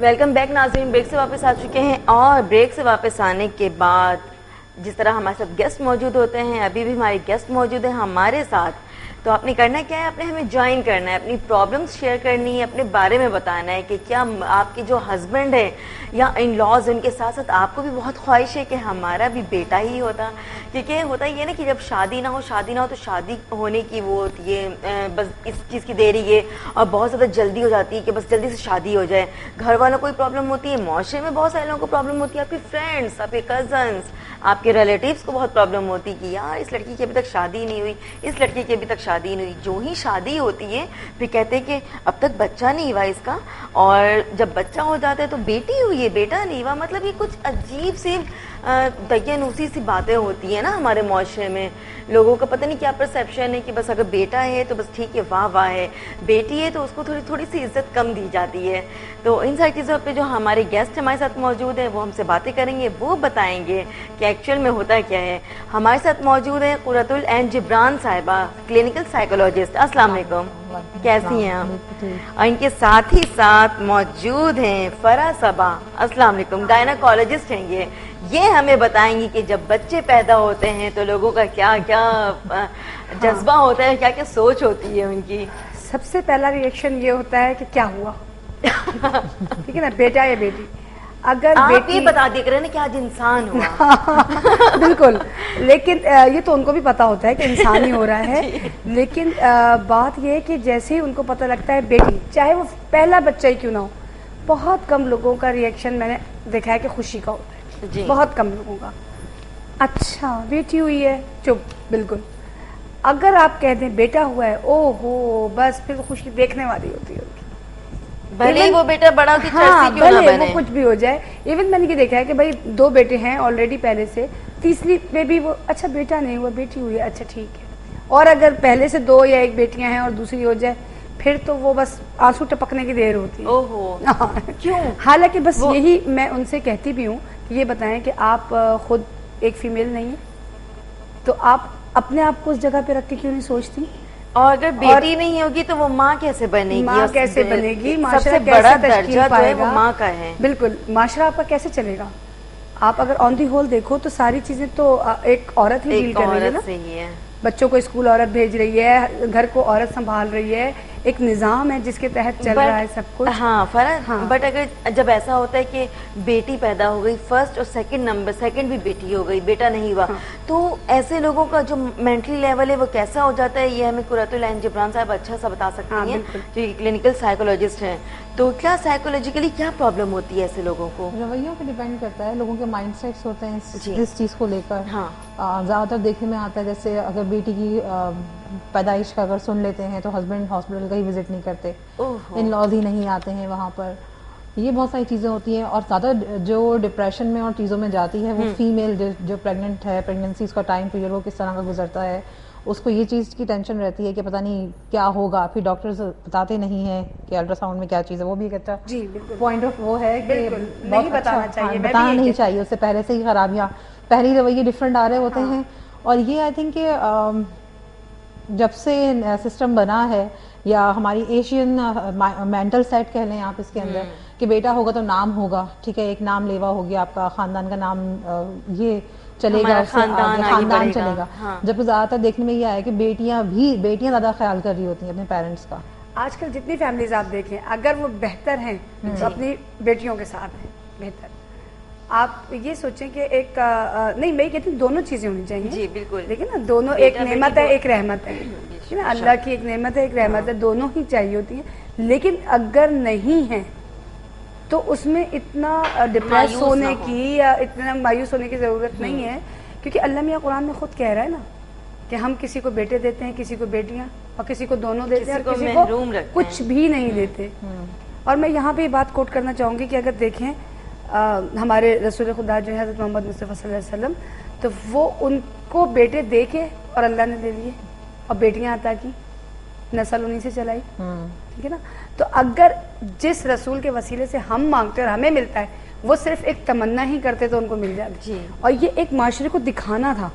Welcome back ناظرین. Break سے واپس آ چکے ہیں اور بریک سے واپس آنے کے بعد جس طرح ہمارے ساتھ گیسٹ موجود ہوتے ہیں, ابھی بھی ہمارے گیسٹ موجود ہیں ہمارے ساتھ. تو آپ نے کرنا کیا ہے, آپ نے ہمیں جوائن کرنا ہے, اپنی پرابلمس شیئر کرنی ہے, اپنے بارے میں بتانا ہے کہ کیا آپ کے جو ہسبینڈ ہیں یا ان لاز, ان کے ساتھ ساتھ آپ کو بھی بہت خواہش ہے کہ ہمارا بھی بیٹا ہی ہوتا. کیونکہ ہوتا یہ نا کہ جب شادی نہ ہو تو شادی ہونے کی وہ ہوتی ہے بس اس چیز کی دیری ہے اور بہت زیادہ جلدی ہو جاتی ہے کہ بس جلدی سے شادی ہو جائے. گھر والوں کو پرابلم ہوتی ہے, معاشرے میں بہت سارے لوگوں کو پرابلم ہوتی ہے, آپ کے فرینڈس, آپ کے کزنس, آپ کے ریلیٹیوس کو بہت پرابلم ہوتی ہے کہ یار اس لڑکی کی ابھی تک شادی نہیں ہوئی, اس لڑکی کی ابھی تک شادی نہیں ہوئی. جو ہی شادی ہوتی ہے پھر کہتے ہیں کہ اب تک بچہ نہیں ہوا اس کا, اور جب بچہ ہو جاتا ہے تو بیٹی ہوئی ہے بیٹا نہیں ہوا. مطلب یہ کچھ عجیب سی دقیانوسی سی باتیں ہوتی ہیں نا ہمارے معاشرے میں. لوگوں کا پتہ نہیں کیا پرسیپشن ہے کہ بس اگر بیٹا ہے تو بس ٹھیک ہے, واہ واہ ہے, بیٹی ہے تو اس کو تھوڑی سی عزت کم دی جاتی ہے. تو ان ساری چیزوں پہ جو ہمارے گیسٹ ہمارے ساتھ موجود ہیں وہ ہم سے باتیں کریں گے, وہ بتائیں گے کہ ایکچوئل میں ہوتا کیا ہے. ہمارے ساتھ موجود ہیں قرۃ العین جبران صاحبہ, کلینکل سائیکولوجسٹ. السلام علیکم, کیسی ہیں آپ؟ اور ان کے ساتھ ہی ساتھ موجود ہیں فرح صبا. السلام علیکم, گائنیکالوجسٹ ہیں یہ ہمیں بتائیں گی کہ جب بچے پیدا ہوتے ہیں تو لوگوں کا کیا کیا جذبہ ہوتا ہے, کیا کیا سوچ ہوتی ہے ان کی. سب سے پہلا ریئیکشن یہ ہوتا ہے کہ کیا ہوا, ٹھیک ہے نا, بیٹا یا بیٹی. اگر آپ یہ بتا دیا کریں نا کہ آج انسان ہوا. بالکل, لیکن یہ تو ان کو بھی پتا ہوتا ہے کہ انسان ہی ہو رہا ہے. لیکن بات یہ ہے کہ جیسے ہی ان کو پتہ لگتا ہے بیٹی, چاہے وہ پہلا بچہ ہی کیوں نہ ہو, بہت کم لوگوں کا ریئیکشن میں نے دیکھا ہے کہ خوشی کا ہوتا ہے. بہت کم لوگوں کا اچھا بیٹی ہوئی ہے, چپ. بالکل, اگر آپ کہہ دیں بیٹا ہوا ہے, او ہو, بس پھر خوشی دیکھنے والی ہوتی ہے. بھلے وہ بیٹا بڑا کی ہاں, بھلے وہ کچھ بھی ہو جائے. ایون میں نے یہ دیکھا ہے کہ بھائی 2 بیٹے ہیں آلریڈی پہلے سے, تیسری میں بھی وہ اچھا بیٹا نہیں ہوا, بیٹی ہوئی ہے, اچھا ٹھیک ہے. اور اگر پہلے سے 2 یا 1 بیٹیاں ہیں اور دوسری ہو جائے, پھر تو وہ بس آنسو ٹپکنے کی دیر ہوتی ہے. اوہو, کیوں؟ حالانکہ بس یہی میں ان سے کہتی بھی ہوں کہ یہ بتائیں کہ آپ خود ایک فیمیل نہیں ہیں, تو آپ اپنے آپ کو اس جگہ پہ رکھ کے کیوں نہیں سوچتی. اور اگر بیٹی نہیں ہوگی تو وہ ماں کیسے بنے گی, ماں کیسے بنے گی, سب معاشرہ سے بڑا درجہ جو ہے وہ ماں کا ہے. بالکل, معاشرہ آپ کا کیسے چلے گا. آپ اگر آن دی ہول دیکھو تو ساری چیزیں تو ایک عورت ہی ڈیل کر رہی ہے نا. بچوں کو اسکول عورت بھیج رہی ہے, گھر کو عورت سنبھال رہی ہے, ایک نظام ہے جس کے تحت چل رہا ہے سب کچھ. ہاں فرق, بٹ اگر جب ایسا ہوتا ہے کہ بیٹی پیدا ہو گئی, فرسٹ اور سیکنڈ بھی بیٹی ہو گئی, بیٹا نہیں ہوا, تو ایسے لوگوں کا جو مینٹلی لیول ہے وہ کیسا ہو جاتا ہے, یہ ہمیں قرۃ العین جبران صاحب اچھا سا بتا سکتی ہیں جو کلینکل سائیکولوجسٹ ہیں. تو کیا سائیکولوجیکلی کیا پرابلم ہوتی ہے ایسے لوگوں کو؟ رویوں پہ ڈیپینڈ کرتا ہے, لوگوں کے مائنڈ سیٹس ہوتے ہیں اس چیز کو لے کر. زیادہ تر دیکھنے میں آتا ہے جیسے اگر بیٹی کی پیدائش کا اگر سن لیتے ہیں تو ہسبینڈ ہاسپٹل کا ہی وزٹ نہیں کرتے, ان لاز ہی نہیں آتے ہیں وہاں پر. یہ بہت ساری چیزیں ہوتی ہیں. اور زیادہ جو ڈپریشن میں اور چیزوں میں جاتی ہے وہ فیمیل جو پریگننٹ ہے, پریگننسی اس کا ٹائم پیریڈ وہ کس طرح کا گزرتا ہے, اس کو یہ چیز کی ٹینشن رہتی ہے کہ پتہ نہیں کیا ہوگا. پھر ڈاکٹرز بتاتے نہیں ہیں کہ الٹرا ساؤنڈ میں کیا چیز ہے. وہ بھی ایک اچھا پوائنٹ آف وہ ہے کہ بتانا نہیں چاہیے, اس سے پہلے سے ہی خرابیاں, پہلی رویے ڈفرینٹ آ رہے ہوتے ہیں. اور یہ آئی تھنک کہ جب سے سسٹم بنا ہے, یا ہماری ایشین مینٹل سیٹ کہہ لیں آپ اس کے اندر, کہ بیٹا ہوگا تو نام ہوگا, ٹھیک ہے, ایک نام لیوا ہو گیا آپ کا, خاندان کا نام یہ چلے گا, خاندان چلے گا. جب زیادہ تر دیکھنے میں یہ آیا کہ بیٹیاں زیادہ خیال کر رہی ہوتی ہیں اپنے پیرنٹس کا. آج کل جتنی فیملیز آپ دیکھیں, اگر وہ بہتر ہیں تو اپنی بیٹیوں کے ساتھ ہیں بہتر. آپ یہ سوچیں کہ ایک نہیں, میں یہ کہتی ہوں دونوں چیزیں ہونی چاہیے. جی بالکل, لیکن نا دونوں, ایک نعمت ہے ایک رحمت ہے, اللہ کی ایک نعمت ہے ایک رحمت ہے, دونوں ہی چاہیے ہوتی ہیں. لیکن اگر نہیں ہے تو اس میں اتنا ڈپریس ہونے کی یا اتنا مایوس ہونے کی ضرورت نہیں ہے, کیونکہ اللہ میاں قرآن میں خود کہہ رہا ہے نا کہ ہم کسی کو بیٹے دیتے ہیں, کسی کو بیٹیاں, اور کسی کو دونوں دیتے ہیں, اور کسی کو کچھ بھی نہیں دیتے. اور میں یہاں پہ یہ بات کوٹ کرنا چاہوں گی کہ اگر دیکھیں ہمارے رسول خدا جو ہے حضرت محمد مصطفیٰ صلی اللہ علیہ وسلم, تو وہ ان کو بیٹے دے کے اور اللہ نے دے دیے, اور بیٹیاں عطا کی, نسل انہیں سے چلائی. ٹھیک ہے نا. تو اگر جس رسول کے وسیلے سے ہم مانگتے اور ہمیں ملتا ہے, وہ صرف ایک تمنا ہی کرتے تو ان کو مل جاتی. اور یہ ایک معاشرے کو دکھانا تھا,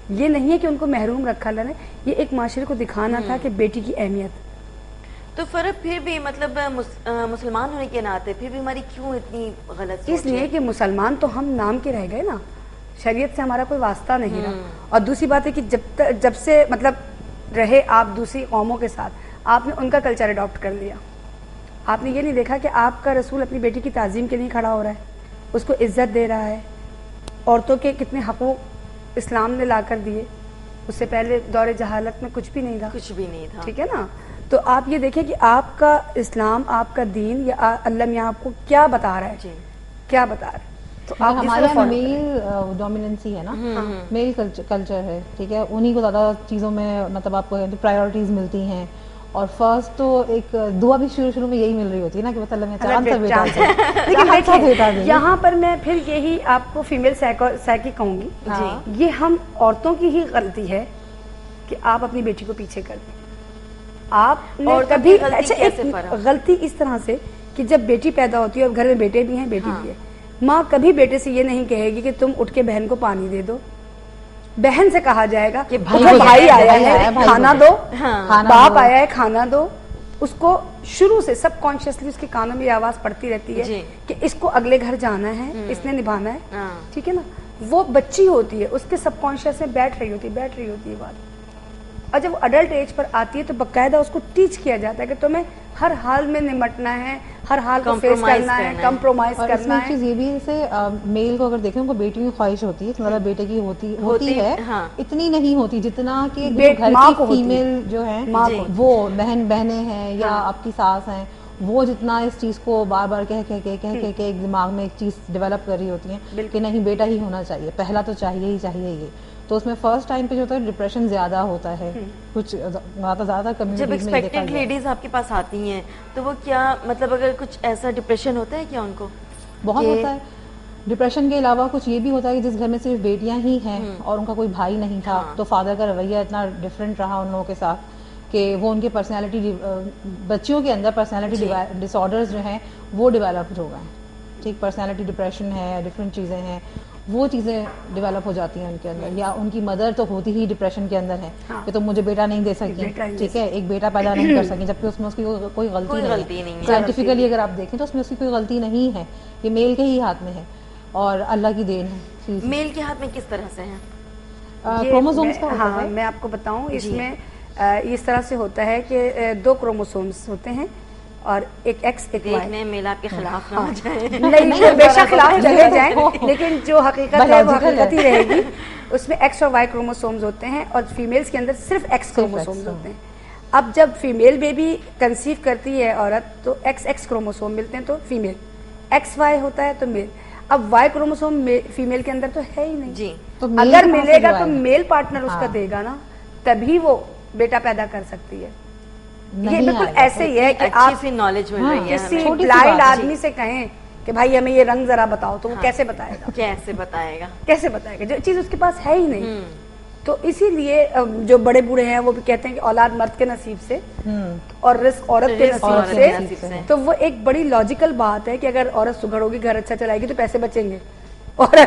یہ نہیں ہے کہ ان کو محروم رکھا اللہ نے, یہ ایک معاشرے کو دکھانا تھا کہ بیٹی کی اہمیت. تو فرق پھر بھی مطلب مسلمان ہونے کے ناطے پھر بھی ہماری کیوں اتنی غلط اس لیے کہ مسلمان تو ہم نام کے رہ گئے نا, شریعت سے ہمارا کوئی واسطہ نہیں رہا. اور دوسری بات ہے کہ جب سے مطلب رہے آپ دوسری قوموں کے ساتھ, آپ نے ان کا کلچر اڈاپٹ کر لیا. آپ نے یہ نہیں دیکھا کہ آپ کا رسول اپنی بیٹی کی تعظیم کے لیے کھڑا ہو رہا ہے, اس کو عزت دے رہا ہے. عورتوں کے کتنے حقوق اسلام نے لا کر دیے, اس سے پہلے دور جہالت میں کچھ بھی نہیں تھا, کچھ بھی نہیں تھا. ٹھیک ہے نا. تو آپ یہ دیکھیں کہ آپ کا اسلام, آپ کا دین, یا اللہ میاں آپ کو کیا بتا رہا ہے, کیا بتا رہا ہے. تو آپ ہمارے میل ڈومیننسی ہے نا, میل کلچر ہے, ٹھیک ہے, انہی کو زیادہ چیزوں میں مطلب آپ کو پرائیورٹیز ملتی ہیں. اور فرسٹ تو ایک دعا بھی شروع میں یہی مل رہی ہوتی ہے نا کہ مطلب میں چاند سا بیٹا. یہاں پر میں پھر یہی آپ کو فیمیل سائیکی کہوں گی, یہ ہم عورتوں کی ہی غلطی ہے کہ آپ اپنی بیٹی کو پیچھے کر دیں. آپ نے کبھی غلطی اس طرح سے کہ جب بیٹی پیدا ہوتی ہے اور گھر میں بیٹے بھی ہیں بیٹی بھی ہے, ماں کبھی بیٹے سے یہ نہیں کہے گی کہ تم اٹھ کے بہن کو پانی دے دو. بہن سے کہا جائے گا کہ بھائی آیا ہے کھانا دو, باپ آیا ہے کھانا دو. اس کو شروع سے سب کانشیسلی اس کے کانوں میں یہ آواز پڑتی رہتی ہے کہ اس کو اگلے گھر جانا ہے, اس نے نبھانا ہے, ٹھیک ہے نا. وہ بچی ہوتی ہے, اس کے سب کانشیس میں بیٹھ رہی ہوتی ہے بات. اور جب وہ اڈلٹ ایج پر آتی ہے تو باقاعدہ اس کو ٹیچ کیا جاتا ہے کہ تمہیں ہر حال میں نمٹنا ہے, ہر حال کو فیس کرنا ہے, کمپرومائز کرنا ہے. ایک چیز یہ بھی جیسے میل کو اگر دیکھیں ان کو بیٹی کی خواہش ہوتی ہے, مطلب بیٹے کی ہوتی ہے, اتنی نہیں ہوتی جتنا کہ گھر کی فیمیل جو ہے وہ بہنیں ہیں یا آپ کی ساس ہیں, وہ جتنا اس چیز کو بار بار کہہ ایک دماغ میں ایک چیز ڈیولپ کر رہی ہوتی ہیں کہ نہیں بیٹا ہی ہونا چاہیے, پہلا تو چاہیے یہ. تو اس میں فرسٹ ٹائم پہ جو ہوتا ہے ڈپریشن زیادہ ہوتا ہے, کچھ زیادہ کمیونٹیز میں. جب ایکسپیکٹڈ لیڈیز آپ کے پاس آتی ہیں تو وہ کیا مطلب اگر کچھ ایسا ڈپریشن ہوتا ہے کیا ان کو؟ بہت ہوتا ہے. ڈپریشن کے علاوہ کچھ یہ بھی ہوتا ہے کہ جس گھر میں صرف بیٹیاں ہی ہیں اور ان کا کوئی بھائی نہیں تھا, تو فادر کا رویہ اتنا ڈفرینٹ رہا ان لوگوں کے ساتھ کہ وہ ان کے پرسنالٹی, بچیوں کے اندر پرسنالٹی ڈس آرڈرز جو ہیں وہ ڈیولپڈ ہو گئے ہیں. ٹھیک, پرسنالٹی ڈپریشن ہے, ڈفرینٹ چیزیں ہیں, وہ چیزیں ڈیولپ ہو جاتی ہیں ان کے اندر. یا ان کی مدر تو ہوتی ہی ڈپریشن کے اندر ہے کہ تم مجھے بیٹا نہیں دے سکتی, ٹھیک ہے, ایک بیٹا پیدا نہیں کر سکی, جبکہ اس میں اس کی کوئی غلطی نہیں ہے. سائنٹیفکلی اگر آپ دیکھیں تو اس میں اس کی کوئی غلطی نہیں ہے, یہ میل کے ہی ہاتھ میں ہے اور اللہ کی دین ہے. میل کے ہاتھ میں کس طرح سے ہے؟ کروموسومز کا. ہاں میں آپ کو بتاؤں, اس میں اس طرح سے ہوتا ہے کہ 2 کروموسومز ہوتے ہیں اور ایک ایکس ایک وائی. دیکھنے میل آپ کے خلاف نہ ہو جائے. نہیں بے شک خلاف چلے جائیں, لیکن جو حقیقت ہے وہ حقیقت ہی رہے گی. اس میں ایکس اور وائی کروموسومز ہوتے ہیں اور فیمیلز کے اندر صرف ایکس کروموسومز ہوتے ہیں. اب جب فیمیل بیبی کنسیو کرتی ہے عورت تو ایکس کروموسوم ملتے ہیں تو فیمیل, ایکس وائی ہوتا ہے تو میل. اب وائی کروموسوم فیمیل کے اندر تو ہے ہی نہیں جی, تو اگر ملے گا تو میل پارٹنر اس کا دے گا نا, تبھی وہ بیٹا پیدا کر سکتی ہے. یہ بالکل ایسے ہی ہے کہ آپ نالج مل رہی ہے. کسی بلائنڈ آدمی سے کہیں کہ بھائی ہمیں یہ رنگ ذرا بتاؤ تو وہ کیسے بتائے گا, جو چیز اس کے پاس ہے ہی نہیں. تو اسی لیے جو بڑے بوڑھے ہیں وہ بھی کہتے ہیں کہ اولاد مرد کے نصیب سے اور رزق عورت کے نصیب سے. تو وہ ایک بڑی لاجیکل بات ہے کہ اگر عورت سگڑ ہوگی, گھر اچھا چلائے گی تو پیسے بچیں گے, اور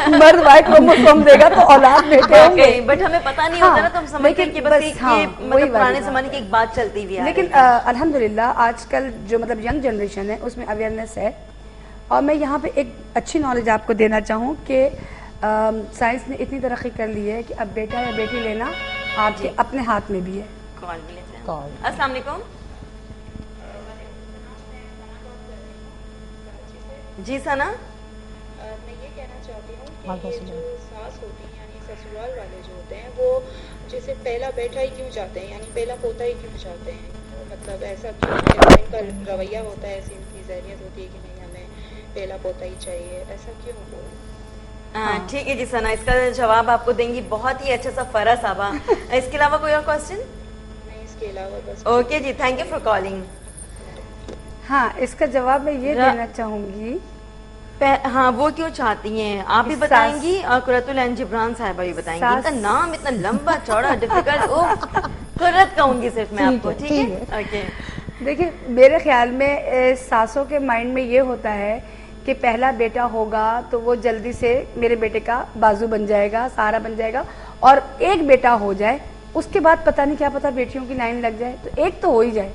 مرد وائی کروموسوم دے گا تو اولاد بیٹے ہوں گے. بٹ ہمیں پتہ نہیں ہوتا نا, تو ہم سمجھتے ہیں کہ بس یہ مطلب پرانے زمانے کی ایک بات چلتی ہوئی ہے. لیکن الحمدللہ آج کل جو مطلب ینگ جنریشن ہے اس میں اویئرنیس ہے. اور میں یہاں پہ ایک اچھی نالج آپ کو دینا چاہوں کہ سائنس نے اتنی ترقی کر لی ہے کہ اب بیٹا یا بیٹی لینا آپ کے اپنے ہاتھ میں بھی ہے. السلام علیکم. جی ثنا, میں یہ کہنا چاہتی ہوں کہ یہ جو ساس ہوتی ہیں یعنی سسرال والے جو ہوتے ہیں وہ جیسے پہلا بیٹا ہی کیوں چاہتے ہیں, یعنی پہلا پوتا ہی کیوں چاہتے ہیں, مطلب ایسا کیوں ان کا رویہ ہوتا ہے, ایسی ان کی ذہنیت ہوتی ہے کہ نہیں ہمیں پہلا پوتا ہی چاہیے, ایسا کیوں ہو؟ ٹھیک ہے جی ثنا, اس کا جواب آپ کو دیں گی بہت ہی اچھا سا فرا صاحبہ. اس کے علاوہ کوئی اور کوشچن؟ نہیں, اس کے علاوہ بس. اوکے جی, تھینک یو فار کالنگ. ہاں, اس کا جواب میں یہ دینا چاہوں گی. ہاں, وہ کیوں چاہتی ہیں آپ بھی بتائیں گی اور قرۃ العین جبران صاحبہ بھی بتائیں گی. ان کا نام اتنا لمبا چوڑا ڈیفیکلٹ, قرۃ کہوں گی صرف میں آپ کو, ٹھیک ہے. اوکے, دیکھیں میرے خیال میں ساسوں کے مائنڈ میں یہ ہوتا ہے کہ پہلا بیٹا ہوگا تو وہ جلدی سے میرے بیٹے کا بازو بن جائے گا, سہارا بن جائے گا, اور ایک بیٹا ہو جائے اس کے بعد پتہ نہیں کیا پتہ بیٹیوں کی لائن لگ جائے, تو ایک تو ہو ہی جائے.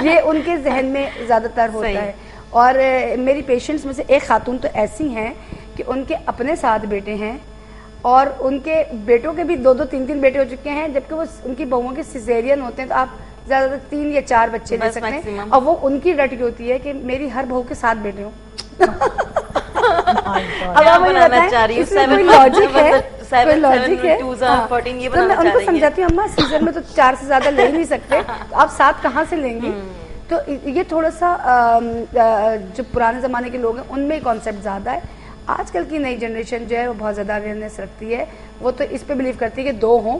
یہ ان کے ذہن میں زیادہ تر ہوتا ہے. اور میری پیشنٹس میں سے ایک خاتون تو ایسی ہیں کہ ان کے اپنے 7 بیٹے ہیں اور ان کے بیٹوں کے بھی 2-2 3-3 بیٹے ہو چکے ہیں, جبکہ وہ ان کی بہوؤں کے سیزیرین ہوتے ہیں تو آپ زیادہ تر 3 یا 4 بچے لے سکتے ہیں, اور وہ ان کی رٹ ہوتی ہے کہ میری ہر بہو کے 7 بیٹے ہوں. اب آپ مجھے بتائیں اس میں کوئی لاجک ہے؟ کوئی لاجک ہے؟ تو میں ان کو سمجھاتی ہوں اماں سیزن میں تو 4 سے زیادہ لے ہی نہیں سکتے, تو آپ 7 کہاں سے لیں گی؟ تو یہ تھوڑا سا جو پرانے زمانے کے لوگ ہیں ان میں کانسیپٹ زیادہ ہے. آج کل کی نئی جنریشن جو ہے وہ بہت زیادہ اویئرنیس رکھتی ہے, وہ تو اس پہ بلیو کرتی ہے کہ 2 ہوں,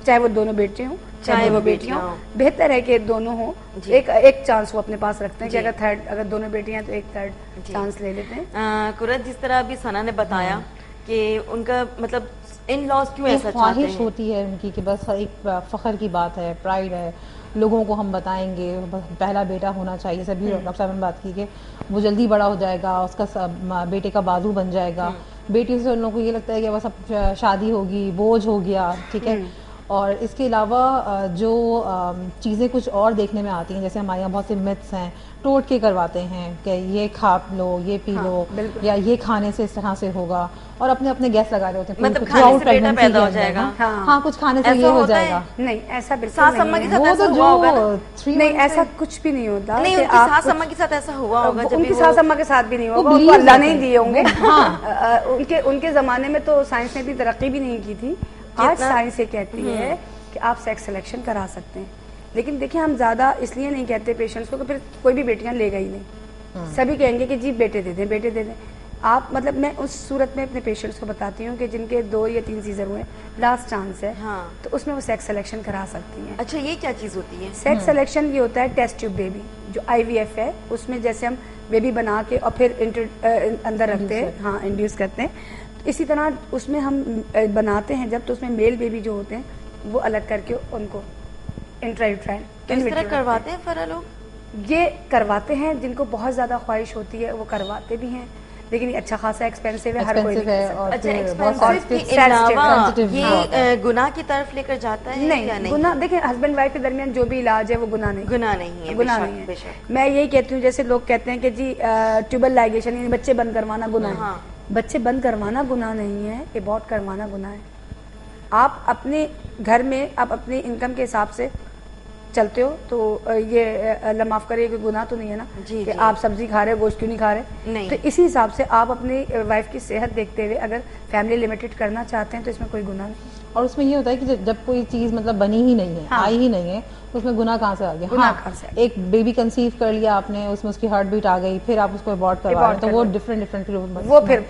چاہے وہ دونوں بیٹے ہوں چاہے وہ بیٹیاں ہوں, بہتر ہے کہ دونوں ہوں. ایک چانس وہ اپنے پاس رکھتے ہیں کہ اگر دونوں بیٹیاں ہیں تو ایک 3rd چانس لے لیتے ہیں. قرۃ, جس طرح ابھی ثنا نے بتایا کہ ان کا مطلب ان لاز کیوں ایسا چاہتے ہیں, خواہش ہوتی ہے ان کی کہ بس ایک فخر کی بات ہے, پرائڈ ہے, لوگوں کو ہم بتائیں گے پہلا بیٹا ہونا چاہیے. سبھی ڈاکٹر صاحب نے بات کی کہ وہ جلدی بڑا ہو جائے گا, اس کا بیٹے کا بازو بن جائے گا. بیٹی سے ان لوگوں کو یہ لگتا ہے کہ بس اب شادی ہوگی, بوجھ ہو گیا, ٹھیک ہے. اور اس کے علاوہ جو چیزیں کچھ اور دیکھنے میں آتی ہیں, جیسے ہمارے یہاں بہت سے متس ہیں, ٹوٹ کے کرواتے ہیں کہ یہ کھا لو, یہ پی لو, یا یہ کھانے سے اس طرح سے ہوگا, اور اپنے اپنے گیس لگا رہے ہوتے ہیں مطلب کھانے سے بیٹا پیدا ہو جائے گا. ہاں کچھ کھانے سے یہ ہو جائے گا. نہیں ایسا بالکل ساس اماں کے ساتھ ایسا ہوا ہوگا نا؟ نہیں ایسا کچھ بھی نہیں ہوتا. نہیں, ان کی ساس اماں کے ساتھ ایسا ہوا ہوگا, ان کی ساس اماں کے ساتھ بھی نہیں ہوگا, ان کو اللہ نہیں دیے ہوں گے. ان کے زمانے میں تو سائنس نے اتنی ترقی بھی نہیں کی تھی. آج سائنس یہ کہتی ہے کہ آپ سیکس سلیکشن کرا سکتے ہیں, لیکن دیکھیں ہم زیادہ اس لیے نہیں کہتے پیشنٹس کو کہ پھر کوئی بھی بیٹیاں لے گا ہی نہیں. سبھی کہیں گے کہ جی بیٹے دے دیں, بیٹے دے دیں. آپ مطلب میں اس صورت میں اپنے پیشنٹس کو بتاتی ہوں کہ جن کے 2 یا 3 سیزر ہوئے, لاسٹ چانس ہے, تو اس میں وہ سیکس سلیکشن کرا سکتی ہیں. اچھا, یہ کیا چیز ہوتی ہے؟ سیکس سلیکشن یہ ہوتا ہے ٹیسٹ ٹیوب بیبی, جو IVF ہے, اس میں جیسے ہم بیبی بنا کے اور پھر اندر رکھتے ہیں, ہاں انڈیوس کرتے ہیں, اسی طرح اس میں ہم بناتے ہیں جب, تو اس میں میل بیبی جو ہوتے ہیں وہ الگ کر کے ان کو انٹرایوٹرائن کس طرح کرواتے ہیں فرا لوگ؟ یہ کرواتے ہیں جن کو بہت زیادہ خواہش ہوتی ہے وہ کرواتے بھی ہیں, لیکن یہ اچھا خاصا ایکسپینسو ہے, ہر کوئی نہیں کر سکتا. اچھا, ایکسپینسو کے علاوہ یہ گناہ کی طرف لے کر جاتا ہے؟ نہیں, گناہ دیکھیں ہسبینڈ وائف کے درمیان جو بھی علاج ہے وہ گناہ نہیں ہے. گناہ نہیں ہے. میں یہی کہتی ہوں, جیسے لوگ کہتے ہیں کہ جی ٹیوبل لائگیشن یعنی بچے بند کروانا گناہ ہے. بچے بند کروانا گناہ نہیں ہے, ابورٹ کروانا گناہ ہے. آپ اپنے گھر میں آپ اپنی انکم کے حساب سے چلتے ہو تو یہ اللہ معاف کرے کہ گناہ تو نہیں ہے نا کہ آپ سبزی کھا رہے گوشت کیوں نہیں کھا رہے. تو اسی حساب سے آپ اپنی وائف کی صحت دیکھتے ہوئے اگر فیملی لمیٹڈ کرنا چاہتے ہیں تو اس میں کوئی گناہ نہیں. اور اس میں یہ ہوتا ہے کہ جب کوئی چیز مطلب بنی ہی نہیں ہے, آئی ہی نہیں ہے, تو اس میں گناہ کہاں سے آ گیا؟ ہاں, ایک بیبی کنسیو کر لیا آپ نے, اس میں اس کی ہارٹ بیٹ آ گئی, پھر آپ اس کو ابورٹ کروا رہے ہیں, تو وہ ڈفرینٹ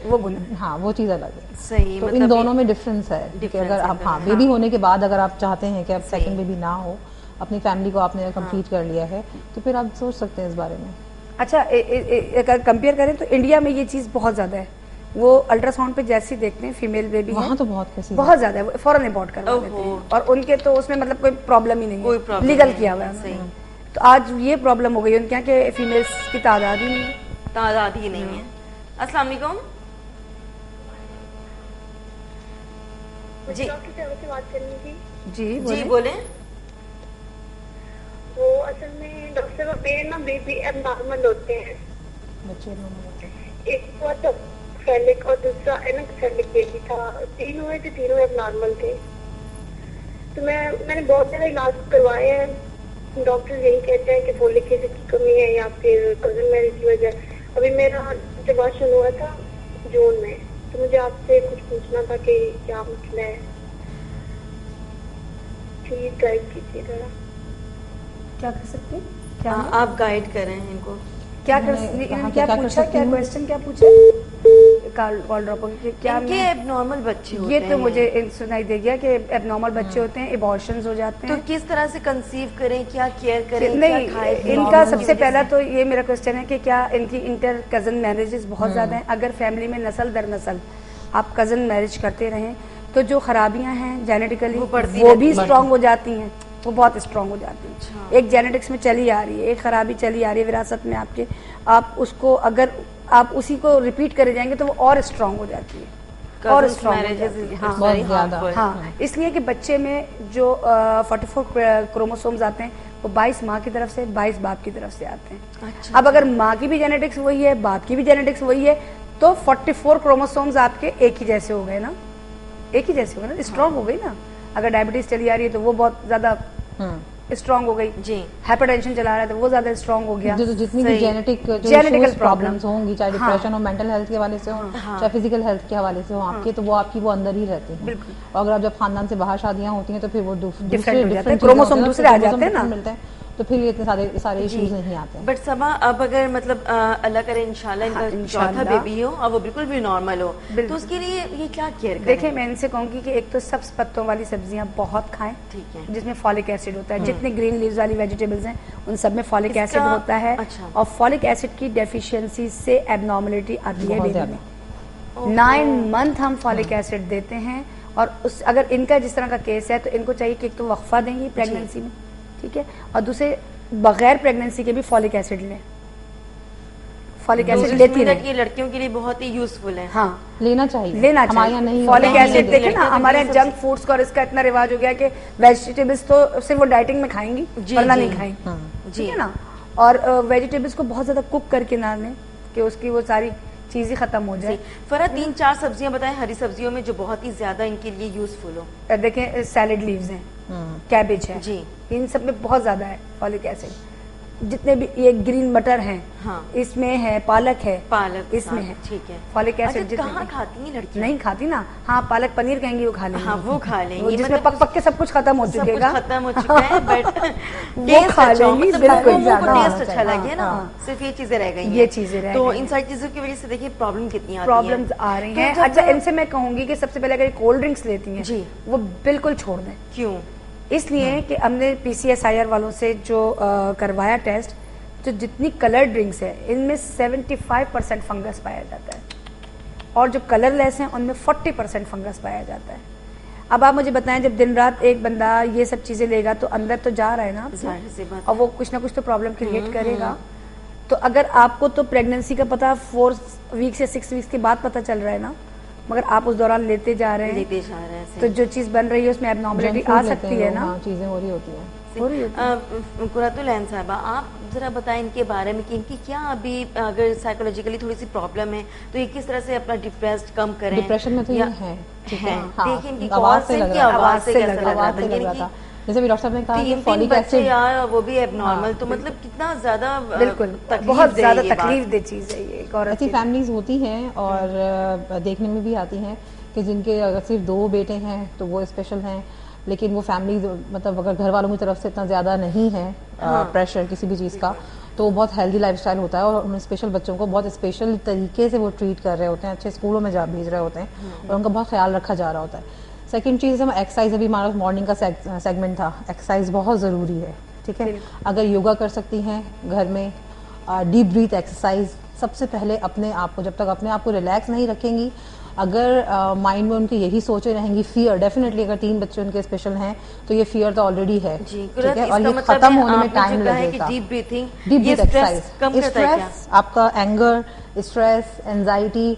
وہ گناہ, ہاں وہ چیز الگ ہے. صحیح, تو ان دونوں میں ڈفرینس ہے کہ اگر آپ ہاں بیبی ہونے کے بعد اگر آپ چاہتے ہیں کہ اب سیکنڈ بیبی نہ ہو, اپنی فیملی کو آپ نے کمپلیٹ کر لیا ہے, تو پھر آپ سوچ سکتے ہیں اس بارے میں. اچھا, اگر کمپیئر کریں تو انڈیا میں یہ چیز بہت زیادہ ہے. وہ الٹرا ساؤنڈ پہ جیسے دیکھتے ہیں فیمیل بیبی وہاں تو بہت زیادہ ہے, فوراً ابورٹ کروا دیتے ہیں, اور ان کے تو اس میں مطلب کوئی پرابلم ہی نہیں ہے, لیگل کیا ہوا ہے. تو آج یہ پرابلم ہو گئی ان کے یہاں کہ فیمیلس کی تعداد ہی نہیں ہے. السلام علیکم. جی بولیں. وہ اصل میں ڈاکٹر صاحب میرے نا بیبی اب نارمل ہوتے ہیں, ایک بہت فیلک اور دوسرا فیلک بیبی تھا, 3 ہوئے تھے, تینوں اب نارمل تھے. تو میں نے بہت سارے علاج کروائے ہیں, ڈاکٹر یہی کہتے ہیں کہ فولک ایسڈ کی کمی ہے یا پھر کزن میرج کی وجہ. ابھی میرا جب آشن ہوا تھا جون میں, تو مجھے آپ سے کچھ پوچھنا تھا کہ کیا مسئلہ ہے, پلیز گائیڈ کیجیے ذرا. کیا کر سکتے ہیں, آپ گائیڈ کریں ان کو, کیا پوچھا, کیا کوشچن کیا پوچھا کال ڈراپ ہو گئی, کیا ایب نارمل بچے ہوتے ہیں, یہ تو مجھے سنائی دے گیا کہ ایب نارمل بچے ہوتے ہیں, ایبارشنز ہو جاتے ہیں. تو کس طرح سے کنسیو کریں, کیا کیئر کریں, نہیں ان کا سب سے پہلا تو یہ میرا کوشچن ہے کہ کیا ان کی انٹر کزن میرجز بہت زیادہ ہیں. اگر فیملی میں نسل در نسل آپ کزن میرج کرتے رہیں تو جو خرابیاں ہیں جینیٹیکلی وہ بھی اسٹرانگ ہو جاتی ہیں, وہ بہت اسٹرانگ ہو جاتی ہیں. ایک جینیٹکس میں چلی آ رہی ہے, ایک خرابی چلی آ رہی ہے وراثت میں آپ کے, آپ اس کو اگر آپ اسی کو ریپیٹ کرے جائیں گے تو وہ اور اسٹرانگ ہو جاتی ہے. اور اسٹرانگ ہو جاتی ہیں. بہت زیادہ. ہاں اس لیے کہ بچے میں جو 44 کروموسومز آتے ہیں وہ 22 ماں کی طرف سے 22 باپ کی طرف سے آتے ہیں. اب اگر ماں کی بھی جینیٹکس وہی ہے باپ کی بھی جینیٹکس وہی ہے تو 44 کروموسومز آپ کے ایک ہی جیسے ہو گئے نا, ایک ہی جیسے ہو گئے نا, اسٹرانگ ہو گئی نا. اگر ڈائبٹیز چلی آ رہی ہے تو وہ بہت زیادہ اسٹرانگ ہو گئی. جی ہائپر ٹینشن چلا رہا ہے تو وہ زیادہ اسٹرانگ ہو گیا. جتنی بھی جینیٹک پرابلمس ہوں گی, چاہے ڈپریشن ہو, مینٹل ہیلتھ کے حوالے سے ہو, چاہے فزیکل ہیلتھ کے حوالے سے ہو آپ کے, تو وہ آپ کی وہ اندر ہی رہتی ہیں. اور اگر آپ جب خاندان سے باہر شادیاں ہوتی ہیں تو پھر وہ ڈفرینٹ کروموسوم دوسرے آ جاتے ہیں نا, ملتے ہیں تو پھر اتنے سارے ایشوز نہیں آتے ہیں. بٹ صبا اب اگر مطلب اللہ کرے انشاءاللہ ان کا چوتھا بیبی ہو اور وہ بالکل بھی نارمل ہو تو اس کے لیے یہ کیا کیئر کریں؟ دیکھیں میں ان سے کہوں گی کہ ایک تو سبز پتوں والی سبزیاں بہت کھائیں, ٹھیک ہے, جس میں فولک ایسڈ ہوتا ہے. جتنے گرین لیوز والی ویجیٹیبلز ہیں ان سب میں فولک ایسڈ ہوتا ہے, اور فولک ایسڈ کی ڈیفیشینسی سے ایب نارملٹی آتی ہے بیبی میں. 9 منتھ ہم فولک ایسڈ دیتے ہیں, اور اگر ان کا جس طرح کا کیس ہے تو ان کو چاہیے کہ ایک تو وقفہ دیں گی پریگننسی میں, ٹھیک ہے, اور دوسرے بغیر پریگننسی کے بھی فولک ایسڈ لیں. فولک ایسڈ لیتی رہیں, یہ لڑکیوں کے لیے بہت ہی یوزفل ہے. ہاں لینا چاہیے, لینا چاہیے. فولک ایسڈ دیکھیں نا ہمارے جنک فوڈس کا اور اس کا اتنا رواج ہو گیا کہ ویجیٹیبلس تو صرف وہ ڈائٹنگ میں کھائیں گی ورنہ نہیں کھائیں, ٹھیک ہے نا. اور ویجیٹیبلس کو بہت زیادہ کوک کر کے نہ لیں کہ اس کی وہ ساری چیزیں ختم ہو جائے. فرا 3-4 سبزیاں بتائیں ہری سبزیوں میں جو بہت ہی زیادہ ان کے لیے یوزفل ہو. دیکھیں سیلڈ لیوز ہیں, کیبج ہے, جی ان سب میں بہت زیادہ ہے فولک ایسڈ. جتنے بھی یہ گرین مٹر ہیں اس میں ہے, پالک ہے, پالک اس میں ہے, ٹھیک ہے. فولک ایسڈ کہاں کھاتی ہیں لڑکیاں؟ نہیں کھاتی نا. ہاں پالک پنیر کہیں گی وہ کھا لیں گی, ہاں وہ کھا لیں گی, جس میں پک پک کے سب کچھ ختم ہو چکے گا, ختم ہو چکا ہے, بٹ وہ کھا لیں گی. بالکل ٹیسٹ اچھا لگے نا, صرف یہ چیزیں رہ گئی ہیں, یہ چیزیں رہ گئی. تو ان ساری چیزوں کی وجہ سے دیکھیے پرابلم کتنی پرابلمز آ رہی ہیں. اچھا ان سے میں کہوں گی کہ سب سے پہلے اگر کولڈ ڈرنکس لیتی ہیں جی وہ بالکل چھوڑ دیں. کیوں؟ اس لیے کہ ہم نے PCSIR والوں سے جو کروایا ٹیسٹ, تو جتنی کلر ڈرنکس ہے ان میں 75% فنگس پایا جاتا ہے, اور جو کلر لیس ہیں ان میں 40% فنگس پایا جاتا ہے. اب آپ مجھے بتائیں جب دن رات ایک بندہ یہ سب چیزیں لے گا تو اندر تو جا رہا ہے نا, اور وہ کچھ نہ کچھ تو پرابلم کریٹ کرے گا. تو اگر آپ کو تو پریگننسی کا پتہ 4 ویکس یا 6 ویکس کے بعد پتہ چل رہا ہے نا, مگر آپ اس دوران لیتے جا رہے ہیں تو جو چیز بن رہی ہے اس میں ایب نارملٹی آ سکتی ہے نا, چیزیں ہو رہی ہوتی ہیں. قرۃ العین صاحبہ آپ ذرا بتائیں ان کے بارے میں کہ ان کی کیا ابھی اگر سائیکولوجیکلی تھوڑی سی پرابلم ہے تو یہ کس طرح سے اپنا ڈپریسڈ کم کریں؟ ڈپریشن میں تو یہ ہے, دیکھیں ان کی آواز سے کیسا لگ رہا تھا, جیسے بھی ڈاکٹر صاحب نے کہا کہ فولک ایسڈ وہ بھی ایب نارمل, تو مطلب کتنا زیادہ بالکل بہت زیادہ تکلیف دہ چیز ہے یہ. ایسی فیملیز ہوتی ہیں اور دیکھنے میں بھی آتی ہیں کہ جن کے اگر صرف 2 بیٹے ہیں تو وہ اسپیشل ہیں, لیکن وہ فیملیز مطلب اگر گھر والوں کی طرف سے اتنا زیادہ نہیں ہے پریشر کسی بھی چیز کا, تو بہت ہیلدی لائف اسٹائل ہوتا ہے, اور ان اسپیشل بچوں کو بہت اسپیشل طریقے سے وہ ٹریٹ کر رہے ہوتے ہیں, اچھے اسکولوں میں بھیج رہے ہوتے ہیں, اور ان کا بہت خیال رکھا جا رہا ہوتا ہے. سیکنڈ چیز ہے ایکسرسائز, ابھی ہمارا مارننگ کا سیگمنٹ تھا, ایکسرسائز بہت ضروری ہے, ٹھیک ہے. اگر یوگا کر سکتی ہیں گھر میں, ڈیپ بریتھ ایکسرسائز سب سے پہلے اپنے آپ کو, جب تک اپنے آپ کو ریلیکس نہیں رکھیں گی, اگر مائنڈ میں ان کی یہی سوچیں رہیں گی فیئر, ڈیفینیٹلی اگر 3 بچے ان کے اسپیشل ہیں تو یہ فیئر تو آلریڈی ہے, ٹھیک ہے, اور یہ ختم ہونے میں ٹائم لگے گا. ڈیپ بریتھ ایکسرسائز, اسٹریس آپ کا, اینگر, اسٹریس, اینزائٹی,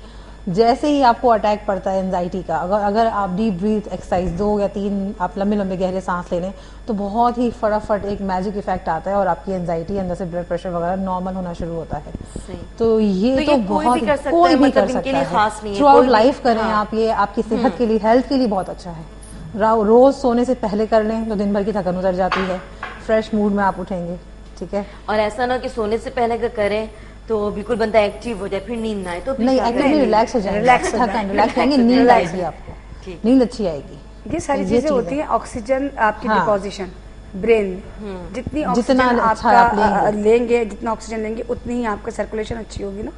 جیسے ہی آپ کو اٹیک پڑتا ہے اینزائٹی کا, اگر آپ ڈیپ بریتھ ایکسرسائز 2 یا 3 آپ لمبے لمبے گہرے سانس لے لیں تو بہت ہی فٹافٹ ایک میجک افیکٹ آتا ہے, اور آپ کی اینزائٹی اندر سے بلڈ پریشر وغیرہ نارمل ہونا شروع ہوتا ہے. تو یہ تو بہت کوئی بھی کر سکتا ہے, تھرو آؤٹ لائف کریں آپ, یہ آپ کی صحت کے لیے, ہیلتھ کے لیے بہت اچھا ہے. روز سونے سے پہلے کر لیں تو دن بھر کی تھکن اتر جاتی ہے, فریش موڈ میں آپ اٹھیں گے, ٹھیک ہے. اور ایسا نہ کہ سونے سے پہلے اگر کریں تو بالکل بندہ ایکٹیو ہو جائے, پھر نیند نہ آئے تو نہیں, ایکچولی ریلیکس ہو جائے, ریلیکس رہیں گے, نیند آئے گی آپ کو, نیند اچھی آئے گی. یہ ساری چیزیں ہوتی ہیں. آکسیجن آپ کی ڈپوزیشن برین میں, جتنی آکسیجن آپ کا لیں گے, جتنا آکسیجن لیں گے اتنی ہی آپ کا سرکولیشن اچھی ہوگی نا.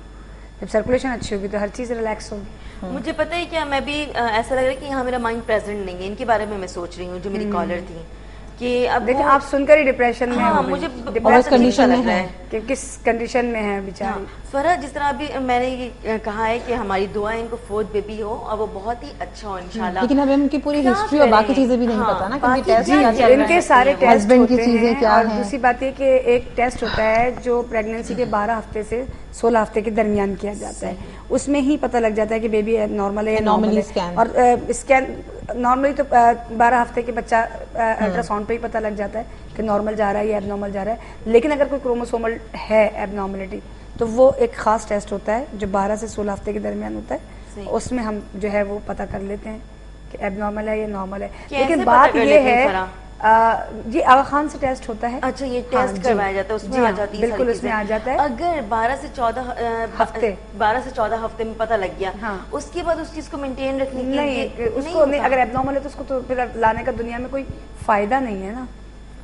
جب سرکولیشن اچھی ہوگی تو ہر چیز ریلیکس ہوگی. مجھے پتہ ہے کیا, میں بھی ایسا لگ رہا ہے کہ یہاں میرا مائنڈ پریزنٹ نہیں ہے. ان کے بارے میں میں سوچ رہی ہوں جو میری کالر تھی کہ اب دیکھیں آپ سن کر ہی ڈپریشن میں ہاں ہو گئی. مجھے اس کنڈیشن میں ہے کہ کس کنڈیشن میں ہے بیچاری. فرح جس طرح ابھی میں نے یہ کہا ہے کہ ہماری دعائیں ان کو فورتھ بیبی ہو اور وہ بہت ہی اچھا ہو انشاءاللہ. لیکن ہمیں ان کی پوری ہسٹری اور باقی چیزیں بھی نہیں پتا نا کہ ان کے سارے ٹیسٹ ہوتے چیزیں کیا اور ہیں. دوسری بات یہ کہ ایک ٹیسٹ ہوتا ہے جو پریگننسی کے 12 ہفتے سے 16 ہفتے کے درمیان کیا جاتا ہے. اس میں ہی پتہ لگ جاتا ہے کہ بیبی نارمل ہے یا نارمل ہے. اور اسکین نارملی تو 12 ہفتے کے بچہ الٹرا ساؤنڈ پہ ہی پتہ لگ جاتا ہے کہ نارمل جا رہا ہے یا ایب نارمل جا رہا ہے. لیکن اگر کوئی کروموسومل ہے ایب نارملٹی تو وہ ایک خاص ٹیسٹ ہوتا ہے جو 12 سے 16 ہفتے کے درمیان ہوتا ہے. اس میں ہم جو ہے وہ پتہ کر لیتے ہیں کہ ایب نارمل ہے یا نارمل ہے. لیکن بات یہ ہے یہ آغا خان سے ٹیسٹ ہوتا ہے. اچھا یہ ٹیسٹ کروایا جاتا ہے اس میں آ جاتی ہے بالکل اس میں آ جاتا ہے. اگر 12 سے 14 ہفتے میں پتہ لگ گیا اس کے بعد اس چیز کو مینٹین رکھنے کے لیے اس کو نہیں, اگر ایب نارمل ہے تو اس کو تو پھر لانے کا دنیا میں کوئی فائدہ نہیں ہے نا.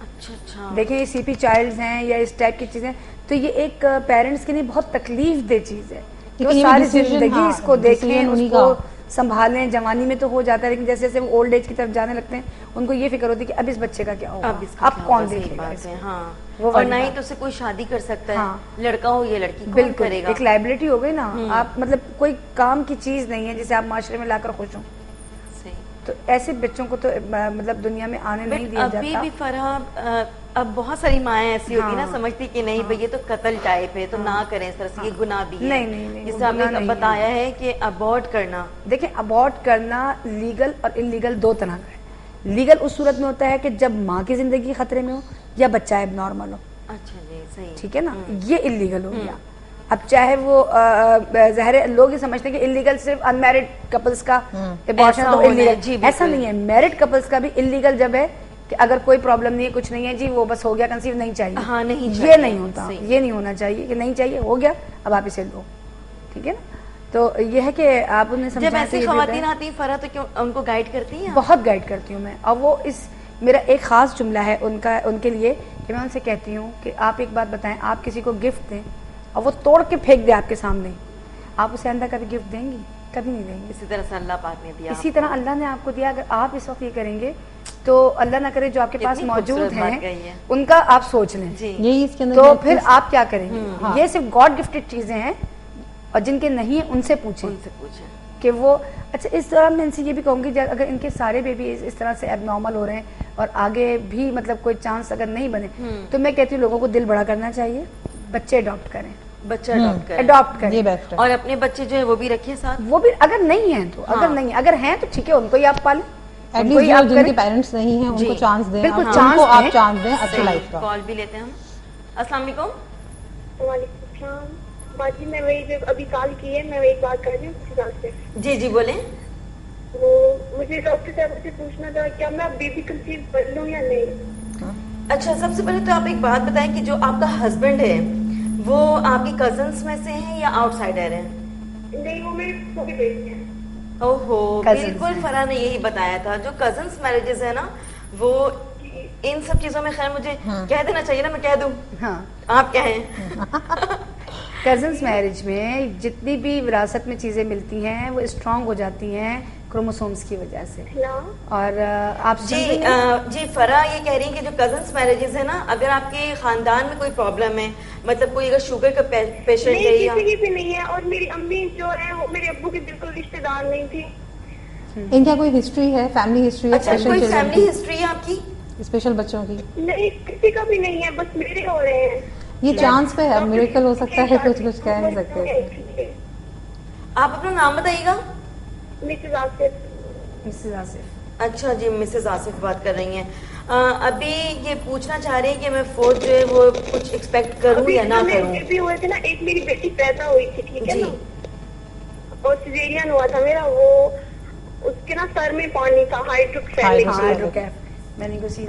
اچھا دیکھیں یہ سی پی چائلڈز ہیں یا اس ٹائپ کی چیزیں تو یہ ایک پیرنٹس کے لیے بہت تکلیف دہ چیز ہے کہ وہ ساری زندگی اس کو دیکھیں اس کو سنبھالیں. جوانی میں تو ہو جاتا ہے لیکن جیسے جیسے وہ اولڈ ایج کی طرف جانے لگتے ہیں ان کو یہ فکر ہوتی ہے کہ اب اس بچے کا کیا ہوگا, اب کون دیکھے گا. اور نہ ہی تو اسے کوئی شادی کر سکتا ہے, لڑکا ہو یا لڑکی کون کرے گا. ایک لائبلٹی ہو گئی نا. آپ مطلب کوئی کام کی چیز نہیں ہے جسے آپ معاشرے میں لا کر خوش ہوں. تو ایسے بچوں کو تو مطلب دنیا میں آنے نہیں دیا جاتا. ابھی بھی فرح اب بہت ساری مائیں ایسی ہوتی نا سمجھتی کہ نہیں بھئی یہ تو قتل ٹائپ ہے تو نہ کریں اس طرح سے, یہ گناہ بھی ہے. نہیں جس سے آپ نے بتایا ہے کہ ابورٹ کرنا, دیکھیں ابورٹ کرنا لیگل اور انلیگل دو طرح کا ہے. لیگل اس صورت میں ہوتا ہے کہ جب ماں کی زندگی خطرے میں ہو یا بچہ ایب نارمل ہو. اچھا جی صحیح, ٹھیک ہے نا. یہ انلیگل ہو گیا. اب چاہے وہ ظاہر لوگ یہ سمجھتے ہیں کہ انلیگل صرف ان میرڈ کپلز کا ابورشن تو انلیگل, ایسا نہیں ہے. میرڈ کپلز کا بھی انلیگل جب ہے کہ اگر کوئی پرابلم نہیں ہے کچھ نہیں ہے جی وہ بس ہو گیا کنسیو نہیں چاہیے, یہ نہیں ہوتا, یہ نہیں ہونا چاہیے کہ نہیں چاہیے ہو گیا اب آپ اسے لو. ٹھیک ہے نا. تو یہ ہے کہ آپ انہیں جب ایسی خواتین آتی ہیں فرح تو کیوں ان کو گائیڈ کرتی ہیں؟ بہت گائیڈ کرتی ہوں میں. اور وہ میرا ایک خاص جملہ ہے ان کے لیے کہ میں ان سے کہتی ہوں کہ آپ ایک بات بتائیں, آپ کسی کو گفٹ دیں اور وہ توڑ کے پھینک دے آپ کے سامنے, آپ اسے آئندہ کبھی گفٹ دیں گی؟ کبھی نہیں دیں گے. اسی طرح سے اللہ پاک نے دیا, اسی طرح اللہ نے آپ کو دیا. اگر آپ اس وقت یہ کریں گے تو اللہ نہ کرے جو آپ کے پاس موجود ہیں ان کا آپ سوچ لیں تو پھر آپ کیا کریں گے. یہ صرف گاڈ گفٹڈ چیزیں ہیں اور جن کے نہیں ہیں ان سے پوچھیں کہ وہ اچھا. اس دوران میں ان سے یہ بھی کہوں گی اگر ان کے سارے بیبی اس طرح سے ایب نارمل ہو رہے ہیں اور آگے بھی مطلب کوئی چانس اگر نہیں بنے تو میں کہتی ہوں لوگوں کو دل بڑا کرنا چاہیے, بچے اڈاپٹ کریں, اڈاپٹ کریں اور اپنے بچے جو ہے وہ بھی رکھیں ساتھ. وہ بھی اگر نہیں ہیں تو اگر ہیں تو ٹھیک ہے ان کو ہی آپ پالیں. جن کے پیرنٹس نہیں ہیں ان کو چانس دیں, بالکل آپ چانس دیں اچھی لائف کا. کال بھی لیتے ہیں ہم. السلام علیکم. وعلیکم السلام. باجی میں وہی جو ابھی کال کی ہے میں وہی بات کر رہی ہوں. جی بولیں. وہ مجھے ڈاکٹر صاحب سے پوچھنا تھا کیا میں بیبی کنسیو کر لوں یا نہیں. اچھا سب سے پہلے تو آپ ایک بات بتائیں کہ جو آپ کا ہسبینڈ ہے وہ آپ کی کزنس میں سے ہیں یا آؤٹ سائڈر ہیں؟ نہیں وہ میرے چھوٹے بیٹے ہیں. اوہو بالکل فرح نے یہی بتایا تھا. جو کزنس میرجز ہے نا وہ ان سب چیزوں میں خیر مجھے کہہ دینا چاہیے نا, میں کہہ دوں آپ کہیں. کزنس میرج میں جتنی بھی وراثت میں چیزیں ملتی ہیں وہ اسٹرانگ ہو جاتی ہیں کروموسومز کی وجہ سے. اور آپ جی فرح یہ کہہ رہی ہیں کہ جو کزنس میرجز ہے نا اگر آپ کے خاندان میں کوئی پرابلم ہے مطلب کوئی اگر شوگر کا پیشنٹ ہے یا کسی کی بھی نہیں ہے اور میری امی جو ہے وہ میرے ابو کی بالکل رشتے دار نہیں تھی. ان کا کوئی ہسٹری ہے, فیملی ہسٹری ہے؟ اچھا کوئی فیملی ہسٹری ہے آپ کی اسپیشل بچوں کی؟ نہیں کسی کا بھی نہیں ہے, بس میرے ہو رہے ہیں. یہ چانس پہ ہے, میریکل ہو سکتا ہے, کچھ کہہ نہیں سکتے. آپ اپنا نام بتائیے گا. مسز آصف. مسز آصف. اچھا جی مسز آصف بات کر رہی ہیں. ابھی یہ پوچھنا چاہ رہی ہیں کہ میں فورتھ جو ہے وہ کچھ ایکسپیکٹ کروں یا نہ کروں. ابھی ہوئے تھے نا, ایک میری بیٹی پیدا ہوئی تھی ٹھیک ہے نا, اور سیزیرین ہوا تھا میرا. وہ اس کے نا سر میں پانی تھا, ہائیڈروکیف. اس سے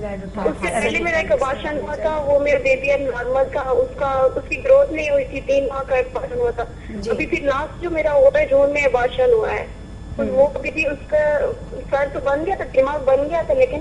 پہلے میرا ایک ابارشن ہوا تھا, وہ میرا بیبی اب نارمل تھا, اس کی گروتھ نہیں ہوئی تھی, 3 ماہ کا ابارشن ہوا تھا. ابھی پھر لاسٹ جو میرا ہوا ہے جون میں ابارشن ہوا ہے, وہ ابھی بھی اس کا سر تو بن گیا تھا, دماغ بن گیا تھا, لیکن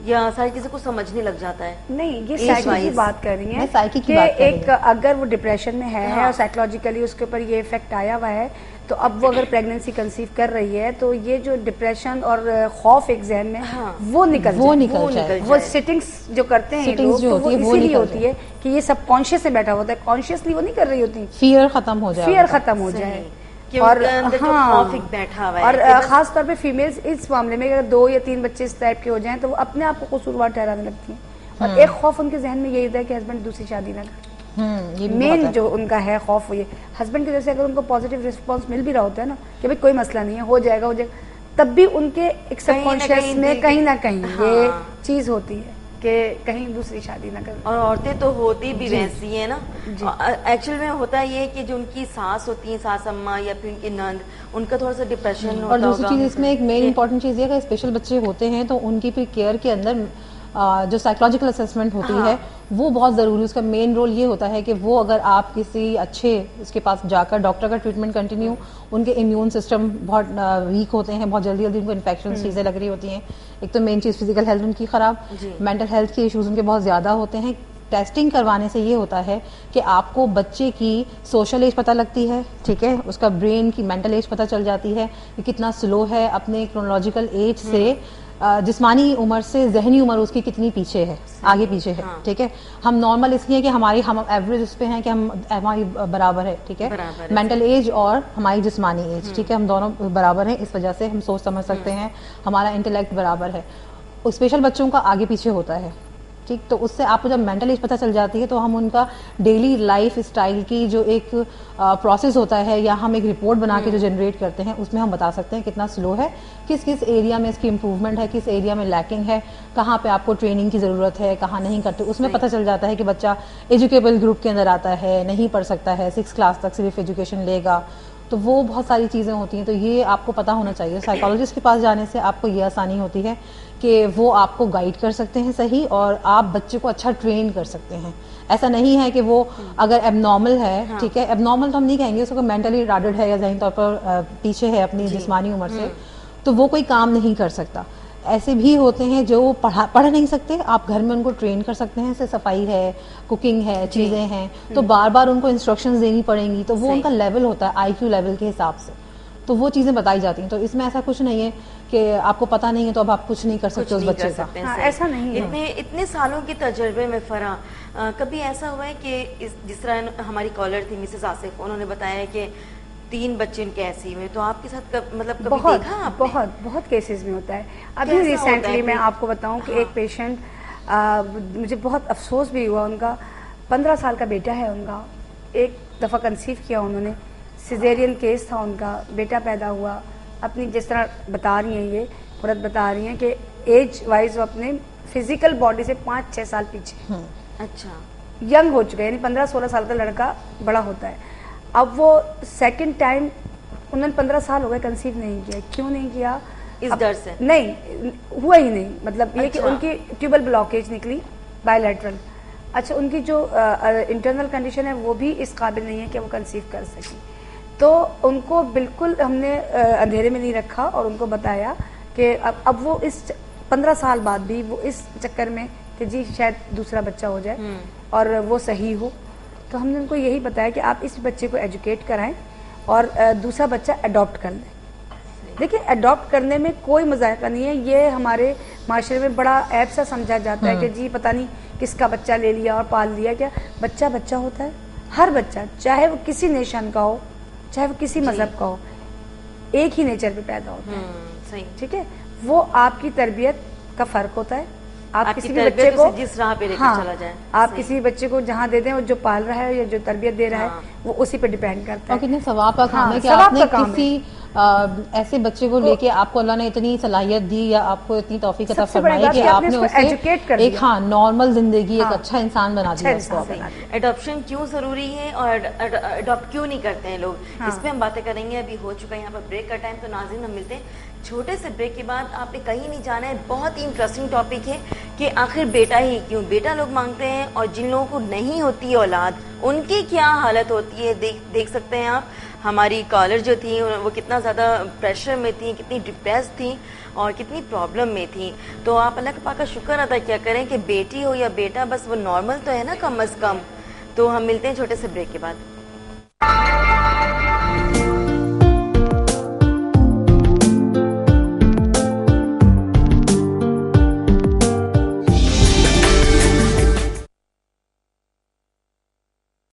یا ساری چیزوں کو سمجھنے لگ جاتا ہے؟ نہیں، یہ سائیکی کی بات کر رہی ہیں کہ ایک اگر وہ ڈپریشن میں ہے اور سائیکولوجیکلی اس کے اوپر یہ افیکٹ آیا ہوا ہے، تو اب وہ اگر پریگننسی کنسیو کر رہی ہے تو یہ جو ڈپریشن اور خوف ایک ذہن میں وہ نکل جائے. وہ سٹنگس جو کرتے ہیں لوگ وہ اسی لیے ہوتی ہے کہ یہ سب کانشیس میں بیٹھا ہوتا ہے، کانشیسلی وہ نہیں کر رہی ہوتی. فیئر ختم ہو جائے اور اور خاص طور پہ فیمیلز اس معاملے میں اگر 2 یا 3 بچے اس ٹائپ کے ہو جائیں تو وہ اپنے آپ کو قصوروار ٹھہرانے لگتی ہیں. اور ایک خوف ان کے ذہن میں یہی ہوتا ہے کہ ہسبینڈ دوسری شادی نہ کرے. مین جو ان کا ہے خوف وہ یہ ہسبینڈ کی وجہ سے اگر ان کو پازیٹیو رسپانس مل بھی رہا ہوتا ہے نا کہ بھائی کوئی مسئلہ نہیں ہے، ہو جائے گا تب بھی ان کے ایک سب کانشیس میں کہیں نہ کہیں یہ چیز ہوتی ہے کہ کہیں دوسری شادی نہ کریں. اور عورتیں تو ہوتی بھی ویسی ہیں نا. ایکچوئل میں ہوتا یہ کہ جو ان کی ساس ہوتی ہیں، ساس اماں یا پھر ان کی نند، ان کا تھوڑا سا ڈپریشن ہوتا. اور دوسری چیز اس میں ایک مین امپورٹنٹ چیز یہ کہ اسپیشل بچے ہوتے ہیں تو ان کی پھر کیئر کے اندر جو سائیکولوجیکل اسسمنٹ ہوتی ہے وہ بہت ضروری. اس کا مین رول یہ ہوتا ہے کہ وہ اگر آپ کسی اچھے اس کے پاس جا کر ڈاکٹر کا ٹریٹمنٹ کنٹینیو، ان کے امیون سسٹم بہت ویک ہوتے ہیں، بہت جلدی ان کو انفیکشن چیزیں لگ رہی ہوتی ہیں. ایک تو مین چیز فزیکل ہیلتھ ان کی خراب، مینٹل ہیلتھ کے ایشوز ان کے بہت زیادہ ہوتے ہیں. ٹیسٹنگ کروانے سے یہ ہوتا ہے کہ آپ کو بچے کی سوشل ایج پتہ لگتی ہے، ٹھیک ہے، اس کا برین کی مینٹل ایج پتہ چل جاتی ہے کہ کتنا سلو ہے اپنے کرونالوجیکل ایج سے، جسمانی عمر سے ذہنی عمر اس کی کتنی پیچھے ہے، آگے پیچھے ہے. ٹھیک ہے، ہم نارمل اس لیے کہ ہم ایوریج اس پہ ہیں کہ ہماری برابر ہے. ٹھیک ہے، مینٹل ایج اور ہماری جسمانی ایج، ٹھیک ہے، ہم دونوں برابر ہیں. اس وجہ سے ہم سوچ سمجھ سکتے ہیں، ہمارا انٹلیکٹ برابر ہے. اسپیشل بچوں کا آگے پیچھے ہوتا ہے. ٹھیک، تو اس سے آپ کو جب مینٹل ایج پتہ چل جاتی ہے تو ہم ان کا ڈیلی لائف اسٹائل کی جو ایک پروسیس ہوتا ہے یا ہم ایک رپورٹ بنا کے جو جنریٹ کرتے ہیں اس میں ہم بتا سکتے ہیں کتنا سلو ہے، کس کس ایریا میں اس کی امپروومنٹ ہے، کس ایریا میں لیکنگ ہے، کہاں پہ آپ کو ٹریننگ کی ضرورت ہے، کہاں نہیں کرتے. اس میں پتہ چل جاتا ہے کہ بچہ ایجوکیبل گروپ کے اندر آتا ہے، نہیں پڑھ سکتا ہے، 6 کلاس تک صرف ایجوکیشن لے گا. تو وہ بہت ساری چیزیں ہوتی ہیں. تو یہ آپ کو پتہ ہونا چاہیے. سائیکالوجسٹ کے پاس جانے سے آپ کو یہ آسانی ہوتی ہے کہ وہ آپ کو گائیڈ کر سکتے ہیں صحیح، اور آپ بچے کو اچھا ٹرین کر سکتے ہیں. ایسا نہیں ہے کہ وہ اگر ایب نارمل ہے، ٹھیک ہے، ایب نارمل تو ہم نہیں کہیں گے، اس کو مینٹلی ریٹارڈڈ ہے یا ذہنی طور پر پیچھے ہے اپنی جسمانی عمر سے، تو وہ کوئی کام نہیں کر سکتا. ایسے بھی ہوتے ہیں جو پڑھ نہیں سکتے، آپ گھر میں ان کو ٹرین کر سکتے ہیں. جیسے صفائی ہے، کوکنگ ہے، چیزیں ہیں، تو بار بار ان کو انسٹرکشنز دینی پڑیں گی. تو وہ ان کا لیول ہوتا ہے آئی کیو لیول کے حساب سے، تو وہ چیزیں بتائی جاتی ہیں. تو اس میں ایسا کچھ نہیں ہے کہ آپ کو پتہ نہیں ہے تو اب آپ کچھ نہیں کر سکتے اس بچے کا. ایسا نہیں ہے. اتنے سالوں کے تجربے میں فرح کبھی ایسا ہوا ہے کہ جس طرح ہماری کالر تھی مسز آصف، انہوں نے بتایا کہ 3 بچے ان کے ایسی میں، تو آپ کے ساتھ مطلب کبھی دیکھا آپ نے؟ بہت کیسز میں ہوتا ہے. ابھی ریسنٹلی میں آپ کو بتاؤں کہ ایک پیشنٹ، مجھے بہت افسوس بھی ہوا، ان کا 15 سال کا بیٹا ہے. ان کا ایک دفعہ کنسیو کیا انہوں نے، سیزیرین کیس تھا، ان کا بیٹا پیدا ہوا. اپنی جس طرح بتا رہی ہیں، یہ عورت بتا رہی ہیں کہ ایج وائز وہ اپنے فزیکل باڈی سے 5-6 سال پیچھے. اچھا، ینگ ہو چکے، یعنی 15-16 سال کا لڑکا بڑا ہوتا ہے. اب وہ سیکنڈ ٹائم انہوں نے 15 سال ہو گئے کنسیو نہیں کیا. کیوں نہیں کیا؟ اس ڈر سے نہیں ہوا ہی نہیں. مطلب یہ کہ ان کی ٹیوبل بلاکیج نکلی بائیلیٹرل. اچھا، ان کی جو انٹرنل کنڈیشن ہے وہ بھی اس قابل نہیں ہے کہ وہ کنسیو کر سکیں. تو ان کو بالکل ہم نے اندھیرے میں نہیں رکھا اور ان کو بتایا کہ اب وہ اس 15 سال بعد بھی وہ اس چکر میں کہ جی شاید دوسرا بچہ ہو جائے اور وہ صحیح ہو. تو ہم نے ان کو یہی بتایا کہ آپ اس بچے کو ایجوکیٹ کرائیں اور دوسرا بچہ اڈاپٹ کر لیں. دیکھیں، اڈاپٹ کرنے میں کوئی مذائقہ نہیں ہے. یہ ہمارے معاشرے میں بڑا عیب سا سمجھا جاتا ہے کہ جی پتہ نہیں کس کا بچہ لے لیا اور پال لیا. کیا بچہ بچہ ہوتا ہے؟ ہر بچہ، چاہے وہ کسی نیشن کا ہو، چاہے وہ کسی مذہب کا ہو، ایک ہی نیچر پہ پیدا ہوتا ہے. ٹھیک ہے، وہ آپ کی تربیت کا فرق ہوتا ہے. آپ کسی بھی بچے کو جس راہ پہ لے کے چلا جائے، آپ کسی بچے کو جہاں دے دیں، وہ جو پال رہا ہے یا جو تربیت دے رہا ہے وہ اسی پہ ڈیپینڈ کرتا ہے. اور کتنے ثواب کا کام ہے کہ آپ نے کسی ایسے بچے کو لے کے، آپ کو اللہ نے اتنی صلاحیت دی یا آپ کو اتنی توفیق عطا فرمائی کہ آپ نے اسے ایک نارمل زندگی، ایک اچھا انسان بنا دیا. اڈاپشن کیوں ضروری ہے اور اڈاپٹ کیوں نہیں کرتے ہیں لوگ، اس پہ ہم باتیں کریں گے. ابھی ہو چکا ہے یہاں پر بریک کا ٹائم. تو ناظرین، ہم ملتے ہیں چھوٹے سے بریک کے بعد. آپ نے کہیں نہیں جانا ہے. بہت ہی انٹرسٹنگ ٹاپک ہے کہ آخر بیٹا ہی کیوں، بیٹا لوگ مانگتے ہیں اور جن لوگوں کو نہیں ہوتی اولاد ان کی کیا حالت ہوتی ہے. دیکھ سکتے ہیں آپ ہماری کالر جو تھیں وہ کتنا زیادہ پریشر میں تھیں, کتنی ڈپریس تھیں اور کتنی پرابلم میں تھیں. تو آپ اللہ پاک کا شکر ادا کیا کریں کہ بیٹی ہو یا بیٹا بس وہ نارمل تو ہے نا کم از کم. تو ہم ملتے ہیں چھوٹے سے بریک کے بعد.